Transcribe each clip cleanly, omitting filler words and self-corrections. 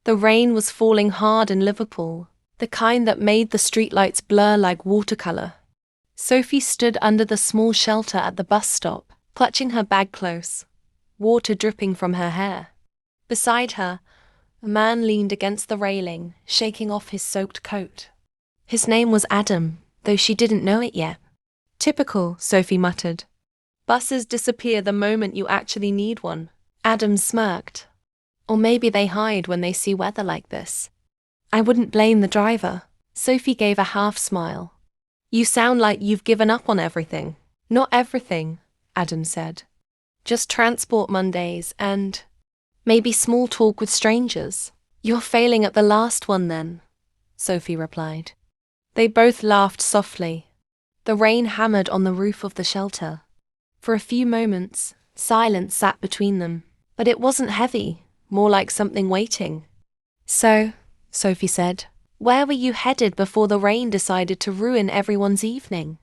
The rain was falling hard in Liverpool, the kind that made the streetlights blur like watercolor. Sophie stood under the small shelter at the bus stop, clutching her bag close, water dripping from her hair. Beside her, a man leaned against the railing, shaking off his soaked coat. His name was Adam, though she didn't know it yet. Typical, Sophie muttered. Buses disappear the moment you actually need one. Adam smirked. Or maybe they hide when they see weather like this. I wouldn't blame the driver. Sophie gave a half smile. You sound like you've given up on everything. Not everything, Adam said. Just transport Mondays and maybe small talk with strangers. You're failing at the last one then, Sophie replied. They both laughed softly. The rain hammered on the roof of the shelter. For a few moments, silence sat between them, but it wasn't heavy, more like something waiting. So, Sophie said, where were you headed before the rain decided to ruin everyone's evening?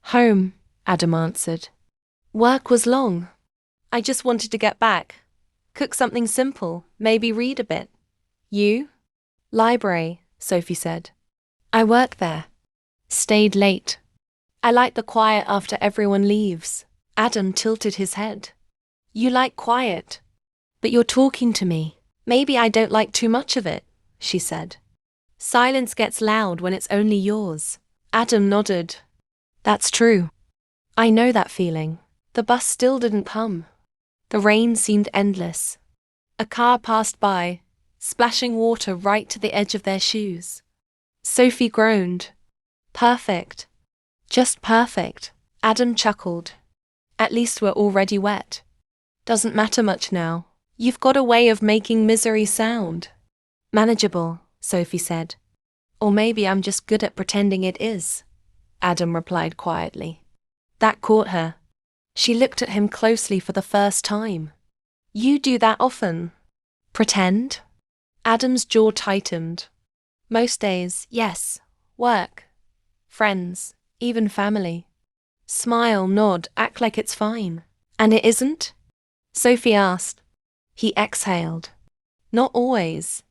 Home, Adam answered. Work was long. I just wanted to get back. Cook something simple, maybe read a bit. You? Library, Sophie said. I work there. Stayed late. I like the quiet after everyone leaves. Adam tilted his head. You like quiet. But you're talking to me. Maybe I don't like too much of it, she said. Silence gets loud when it's only yours. Adam nodded. That's true. I know that feeling. The bus still didn't come. The rain seemed endless. A car passed by, splashing water right to the edge of their shoes. Sophie groaned. Perfect. Just perfect. Adam chuckled. At least we're already wet. Doesn't matter much now. You've got a way of making misery sound manageable, Sophie said. Or maybe I'm just good at pretending it is, Adam replied quietly. That caught her. She looked at him closely for the first time. You do that often. Pretend? Adam's jaw tightened. Most days, yes. Work. Friends. Even family. Smile, nod, act like it's fine. And it isn't? Sophie asked. He exhaled. Not always.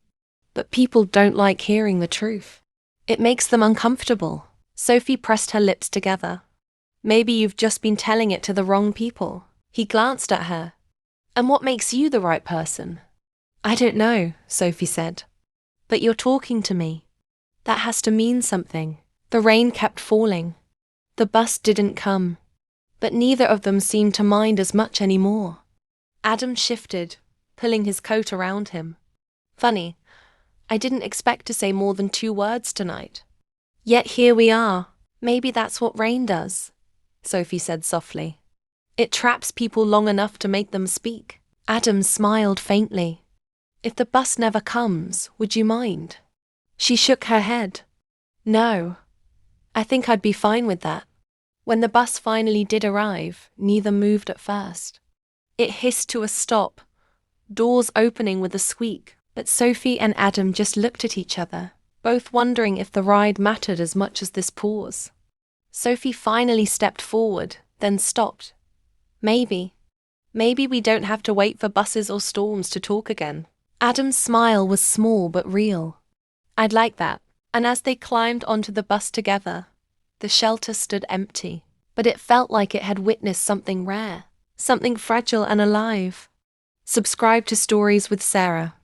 But people don't like hearing the truth. It makes them uncomfortable. Sophie pressed her lips together. Maybe you've just been telling it to the wrong people. He glanced at her. And what makes you the right person? I don't know, Sophie said. But you're talking to me. That has to mean something. The rain kept falling. The bus didn't come. But neither of them seemed to mind as much anymore. Adam shifted, pulling his coat around him. Funny, I didn't expect to say more than 2 words tonight. Yet here we are. Maybe that's what rain does, Sophie said softly. It traps people long enough to make them speak. Adam smiled faintly. If the bus never comes, would you mind? She shook her head. No. I think I'd be fine with that. When the bus finally did arrive, neither moved at first. It hissed to a stop, doors opening with a squeak, but Sophie and Adam just looked at each other, both wondering if the ride mattered as much as this pause. Sophie finally stepped forward, then stopped. Maybe we don't have to wait for buses or storms to talk again. Adam's smile was small but real. I'd like that. And as they climbed onto the bus together, the shelter stood empty, but it felt like it had witnessed something rare, something fragile and alive. Subscribe to Stories with Sara.